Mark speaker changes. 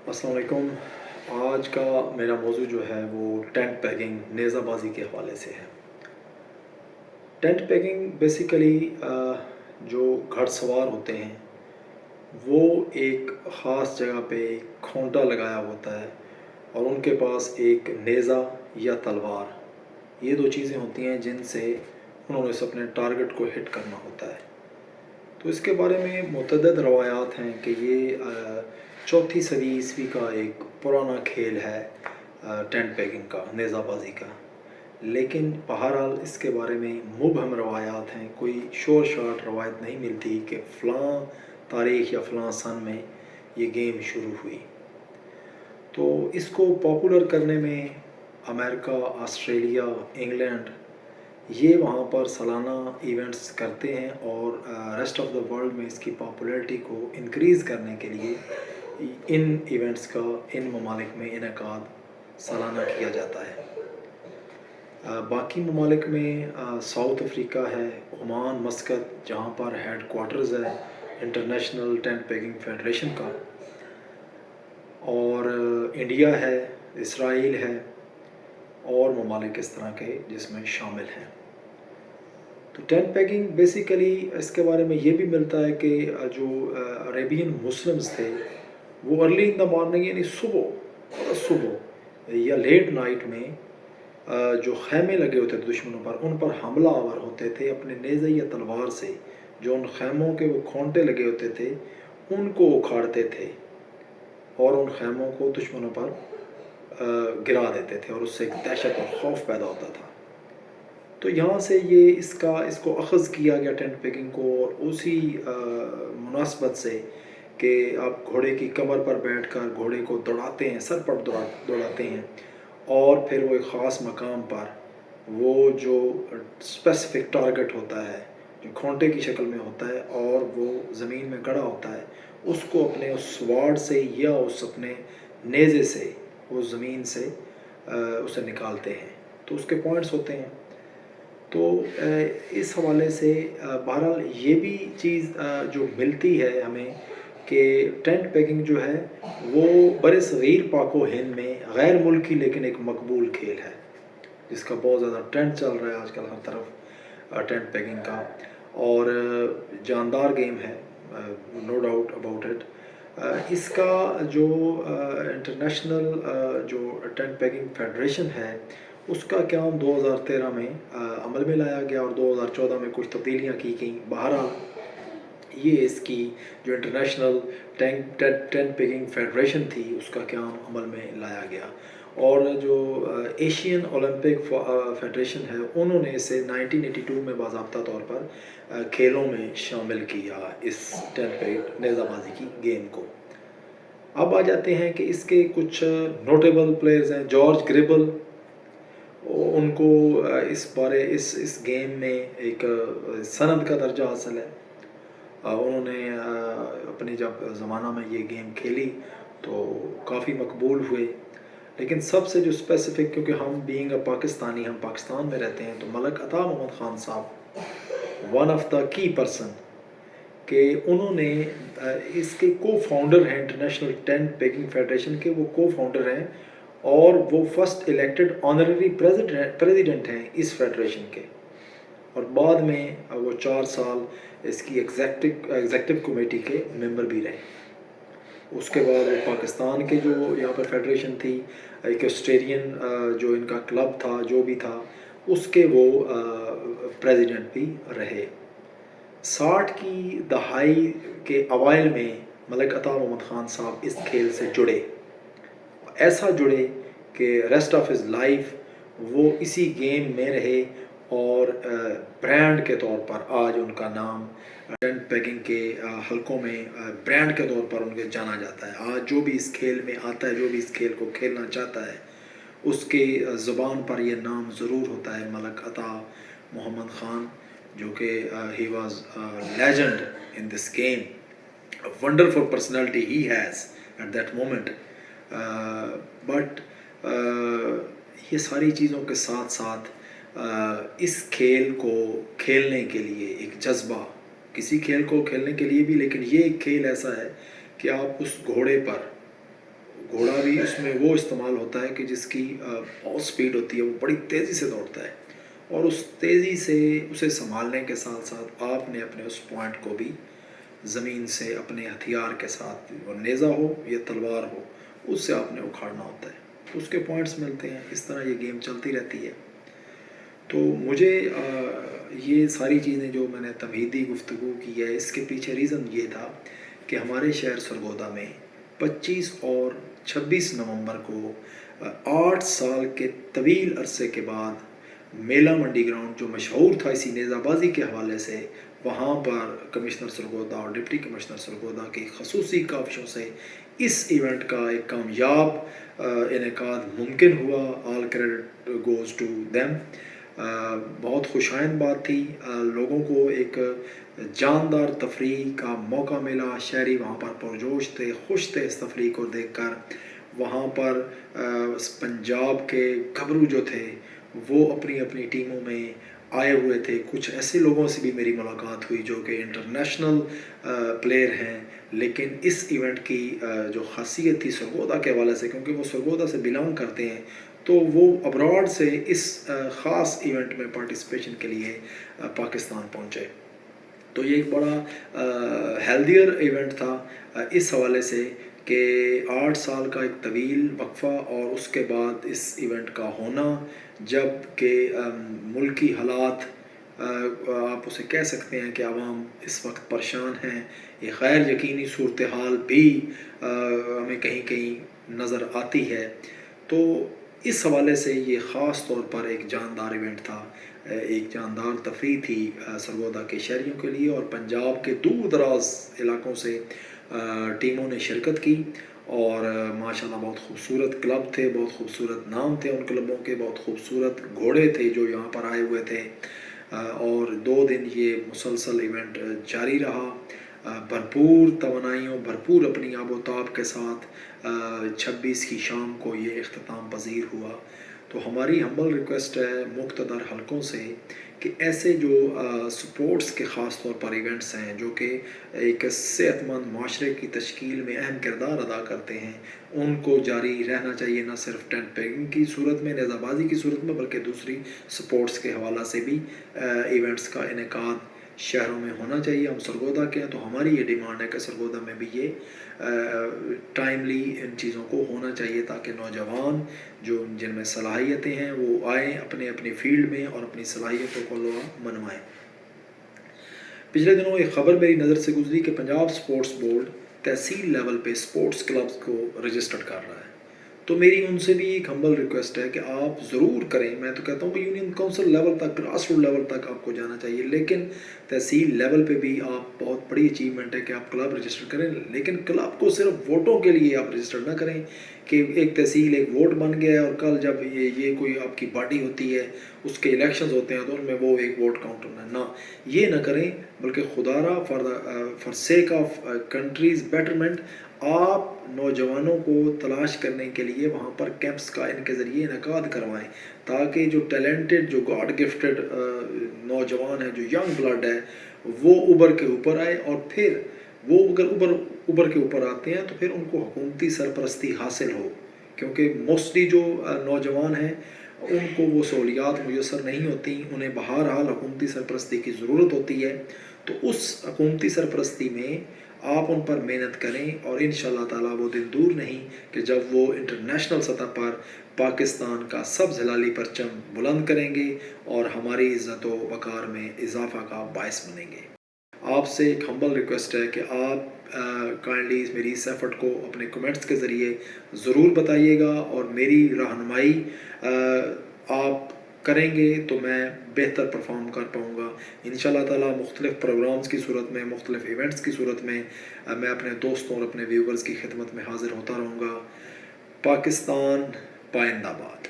Speaker 1: السلام علیکم۔ آج کا میرا موضوع جو ہے وہ ٹینٹ پیکنگ نیزہ بازی کے حوالے سے ہے۔ ٹینٹ پیکنگ بیسیکلی جو گھڑ سوار ہوتے ہیں وہ ایک خاص جگہ پہ ایک کھونٹا لگایا ہوتا ہے اور ان کے پاس ایک نیزہ یا تلوار، یہ دو چیزیں ہوتی ہیں جن سے انہوں نے اپنے ٹارگٹ کو ہٹ کرنا ہوتا ہے۔ تو اس کے بارے میں متعدد روایات ہیں کہ یہ چوتھی صدی عیسوی کا ایک پرانا کھیل ہے، ٹینٹ پیکنگ کا، نیزہ بازی کا۔ لیکن بہرحال اس کے بارے میں مبہم روایات ہیں، کوئی شور شاٹ روایت نہیں ملتی کہ فلاں تاریخ یا فلاں سن میں یہ گیم شروع ہوئی۔ تو اس کو پاپولر کرنے میں امریکہ، آسٹریلیا، انگلینڈ، یہ وہاں پر سالانہ ایونٹس کرتے ہیں اور ریسٹ آف دا ورلڈ میں اس کی پاپولیرٹی کو انکریز کرنے کے لیے ان ایونٹس کا ان ممالک میں انعقاد سالانہ کیا جاتا ہے۔ باقی ممالک میں ساؤتھ افریقہ ہے، عمان، مسقط، جہاں پر ہیڈ کوارٹرز ہے انٹرنیشنل ٹینٹ پیکنگ فیڈریشن کا، اور انڈیا ہے، اسرائیل ہے، اور ممالک اس طرح کے جس میں شامل ہیں۔ تو ٹینٹ پیکنگ بیسیکلی اس کے بارے میں یہ بھی ملتا ہے کہ جو عربین مسلمز تھے وہ ارلی ان دا مارننگ، یعنی صبح یا لیٹ نائٹ میں جو خیمے لگے ہوتے تھے دشمنوں پر، ان پر حملہ آور ہوتے تھے اپنے نیزے یا تلوار سے۔ جو ان خیموں کے وہ کھونٹے لگے ہوتے تھے ان کو اکھاڑتے تھے اور ان خیموں کو دشمنوں پر گرا دیتے تھے، اور اس سے ایک دہشت اور خوف پیدا ہوتا تھا۔ تو یہاں سے یہ اس کو اخذ کیا گیا ٹینٹ پیکنگ کو، اور اسی مناسبت سے کہ آپ گھوڑے کی کمر پر بیٹھ کر گھوڑے کو دوڑاتے ہیں، سر پر دوڑاتے ہیں، اور پھر وہ ایک خاص مقام پر وہ جو اسپیسیفک ٹارگٹ ہوتا ہے جو کھونٹے کی شکل میں ہوتا ہے اور وہ زمین میں گڑا ہوتا ہے، اس کو اپنے اس سواڑ سے یا اس اپنے نیزے سے وہ زمین سے اسے نکالتے ہیں۔ تو اس کے پوائنٹس ہوتے ہیں۔ تو اس حوالے سے بہرحال یہ بھی چیز جو ملتی ہے ہمیں کہ ٹینٹ پیکنگ جو ہے وہ بر صغیر پاک و ہند میں غیر ملکی لیکن ایک مقبول کھیل ہے، جس کا بہت زیادہ ٹرینڈ چل رہا ہے آج کل ہر طرف ٹینٹ پیکنگ کا، اور جاندار گیم ہے، نو ڈاؤٹ اباؤٹ اٹ۔ اس کا جو انٹرنیشنل جو ٹینٹ پیکنگ فیڈریشن ہے، اس کا قیام 2013 میں عمل میں لایا گیا، اور 2014 میں کچھ تبدیلیاں کی گئیں۔ بہرحال یہ اس کی جو انٹرنیشنل ٹینٹ پیکنگ فیڈریشن تھی اس کا قیام عمل میں لایا گیا، اور جو ایشین اولمپک فیڈریشن ہے انہوں نے اسے 1982 میں باضابطہ طور پر کھیلوں میں شامل کیا، اس ٹینٹ پیکنگ نیزہ بازی کی گیم کو۔ اب آ جاتے ہیں کہ اس کے کچھ نوٹیبل پلیئرز ہیں۔ جارج گریبل، ان کو اس گیم میں ایک سند کا درجہ حاصل ہے۔ انہوں نے اپنی جب زمانہ میں یہ گیم کھیلی تو کافی مقبول ہوئے، لیکن سب سے جو اسپیسیفک، کیونکہ ہم بینگ اے پاکستانی، ہم پاکستان میں رہتے ہیں، تو ملک عطا محمد خان صاحب ون آف دا کی پرسن، کہ انہوں نے اس کے کو فاؤنڈر ہیں انٹرنیشنل ٹینٹ پیکنگ فیڈریشن کے، وہ کو فاؤنڈر ہیں، اور وہ فرسٹ الیکٹڈ آنرری پریزیڈنٹ ہیں اس فیڈریشن کے، اور بعد میں وہ 4 سال اس کی ایگزیکٹو کمیٹی کے ممبر بھی رہے۔ اس کے بعد وہ پاکستان کے جو یہاں پر فیڈریشن تھی، ایک آسٹریلین جو ان کا کلب تھا جو بھی تھا، اس کے وہ پریزیڈنٹ بھی رہے۔ 60 کی دہائی کے اوائل میں ملک عطا محمد خان صاحب اس کھیل سے جڑے، ایسا جڑے کہ ریسٹ آف ہز لائف وہ اسی گیم میں رہے، اور برانڈ کے طور پر آج ان کا نام ٹینٹ پیکنگ کے حلقوں میں برانڈ کے طور پر ان کے جانا جاتا ہے۔ آج جو بھی اس کھیل میں آتا ہے، جو بھی اس کھیل کو کھیلنا چاہتا ہے، اس کے زبان پر یہ نام ضرور ہوتا ہے، ملک عطا محمد خان، جو کہ he was legend in this game, wonderful personality he has at that moment. But یہ ساری چیزوں کے ساتھ ساتھ اس کھیل کو کھیلنے کے لیے ایک جذبہ، کسی کھیل کو کھیلنے کے لیے بھی، لیکن یہ ایک کھیل ایسا ہے کہ آپ اس گھوڑے پر گھوڑا بھی اس میں وہ استعمال ہوتا ہے کہ جس کی بہت سپیڈ ہوتی ہے، وہ بڑی تیزی سے دوڑتا ہے، اور اس تیزی سے اسے سنبھالنے کے ساتھ ساتھ آپ نے اپنے اس پوائنٹ کو بھی زمین سے اپنے ہتھیار کے ساتھ، وہ نیزہ ہو یا تلوار ہو، اس سے آپ نے اکھاڑنا ہوتا ہے، تو اس کے پوائنٹس ملتے ہیں۔ اس طرح یہ گیم چلتی رہتی ہے۔ تو مجھے یہ ساری چیزیں جو میں نے تمہیدی گفتگو کی ہے، اس کے پیچھے ریزن یہ تھا کہ ہمارے شہر سرگودا میں 25 اور 26 نومبر کو 8 سال کے طویل عرصے کے بعد میلہ منڈی گراؤنڈ جو مشہور تھا اسی نیزہ بازی کے حوالے سے، وہاں پر کمشنر سرگودا اور ڈپٹی کمشنر سرگودا کی خصوصی کاوشوں سے اس ایونٹ کا ایک کامیاب انعقاد ممکن ہوا۔ All credit goes to them. بہت خوشائند بات تھی، لوگوں کو ایک جاندار تفریح کا موقع ملا، شہری وہاں پر پرجوش تھے، خوش تھے اس تفریح کو دیکھ کر۔ وہاں پر پنجاب کے گھبرو جو تھے وہ اپنی اپنی ٹیموں میں آئے ہوئے تھے، کچھ ایسے لوگوں سے بھی میری ملاقات ہوئی جو کہ انٹرنیشنل پلیئر ہیں، لیکن اس ایونٹ کی جو خاصیت تھی سرگودا کے حوالے سے، کیونکہ وہ سرگودا سے بلانگ کرتے ہیں، تو وہ ابراڈ سے اس خاص ایونٹ میں پارٹیسپیشن کے لیے پاکستان پہنچے۔ تو یہ ایک بڑا ہیلدیئر ایونٹ تھا اس حوالے سے کہ 8 سال کا ایک طویل وقفہ اور اس کے بعد اس ایونٹ کا ہونا، جب کہ ملکی حالات آپ اسے کہہ سکتے ہیں کہ عوام اس وقت پریشان ہیں، یہ غیر یقینی صورتحال بھی ہمیں کہیں کہیں نظر آتی ہے، تو اس حوالے سے یہ خاص طور پر ایک جاندار ایونٹ تھا، ایک جاندار تفریح تھی سرگودا کے شہریوں کے لیے، اور پنجاب کے دور دراز علاقوں سے ٹیموں نے شرکت کی، اور ماشاءاللہ بہت خوبصورت کلب تھے، بہت خوبصورت نام تھے ان کلبوں کے، بہت خوبصورت گھوڑے تھے جو یہاں پر آئے ہوئے تھے، اور 2 دن یہ مسلسل ایونٹ جاری رہا، بھرپور توانائیوں، بھرپور اپنی آب و تاب کے ساتھ 26 کی شام کو یہ اختتام پذیر ہوا۔ تو ہماری ہمبل ریکویسٹ ہے مقتدر حلقوں سے کہ ایسے جو سپورٹس کے خاص طور پر ایونٹس ہیں جو کہ ایک صحت مند معاشرے کی تشکیل میں اہم کردار ادا کرتے ہیں، ان کو جاری رہنا چاہیے، نہ صرف ٹینٹ پیکنگ کی صورت میں، نیزہ بازی کی صورت میں، بلکہ دوسری سپورٹس کے حوالہ سے بھی ایونٹس کا انعقاد شہروں میں ہونا چاہیے۔ ہم سرگودا کے ہیں تو ہماری یہ ڈیمانڈ ہے کہ سرگودا میں بھی یہ ٹائملی ان چیزوں کو ہونا چاہیے، تاکہ نوجوان جو جن میں صلاحیتیں ہیں وہ آئیں اپنے اپنے فیلڈ میں اور اپنی صلاحیتوں کو منوائیں۔ پچھلے دنوں ایک خبر میری نظر سے گزری کہ پنجاب سپورٹس بورڈ تحصیل لیول پہ سپورٹس کلبز کو رجسٹرڈ کر رہا ہے، تو میری ان سے بھی ایک ہمبل ریکویسٹ ہے کہ آپ ضرور کریں۔ میں تو کہتا ہوں کہ یونین کونسل لیول تک، گراس روٹ لیول تک آپ کو جانا چاہیے، لیکن تحصیل لیول پہ بھی آپ، بہت بڑی اچیومنٹ ہے کہ آپ کلب رجسٹر کریں، لیکن کلب کو صرف ووٹوں کے لیے آپ رجسٹر نہ کریں کہ ایک تحصیل ایک ووٹ بن گیا ہے اور کل جب یہ کوئی آپ کی باڈی ہوتی ہے، اس کے الیکشنز ہوتے ہیں تو ان میں وہ ایک ووٹ کاؤنٹ ہونا ہے، نہ یہ نہ کریں، بلکہ خدارہ for sake of country's betterment آپ نوجوانوں کو تلاش کرنے کے لیے وہاں پر کیمپس کا ان کے ذریعے انعقاد کروائیں، تاکہ جو ٹیلنٹڈ، جو گاڈ گفٹڈ نوجوان ہیں، جو ینگ بلڈ ہے، وہ ابھر کے اوپر آئے، اور پھر وہ اگر ابھر کے اوپر آتے ہیں تو پھر ان کو حکومتی سرپرستی حاصل ہو، کیونکہ موسٹلی جو نوجوان ہیں ان کو وہ سہولیات میسر نہیں ہوتی، انہیں بہرحال حکومتی سرپرستی کی ضرورت ہوتی ہے، تو اس حکومتی سرپرستی میں آپ ان پر محنت کریں، اور انشاءاللہ تعالیٰ وہ دن دور نہیں کہ جب وہ انٹرنیشنل سطح پر پاکستان کا سبز ہلالی پرچم بلند کریں گے اور ہماری عزت و وقار میں اضافہ کا باعث بنیں گے۔ آپ سے ایک ہمبل ریکویسٹ ہے کہ آپ کائنڈلی میری اس ایفرٹ کو اپنے کمنٹس کے ذریعے ضرور بتائیے گا، اور میری رہنمائی آپ کریں گے تو میں بہتر پرفارم کر پاؤں گا انشاءاللہ تعالیٰ۔ مختلف پروگرامز کی صورت میں، مختلف ایونٹس کی صورت میں میں اپنے دوستوں اور اپنے ویورز کی خدمت میں حاضر ہوتا رہوں گا۔ پاکستان پائندہ باد۔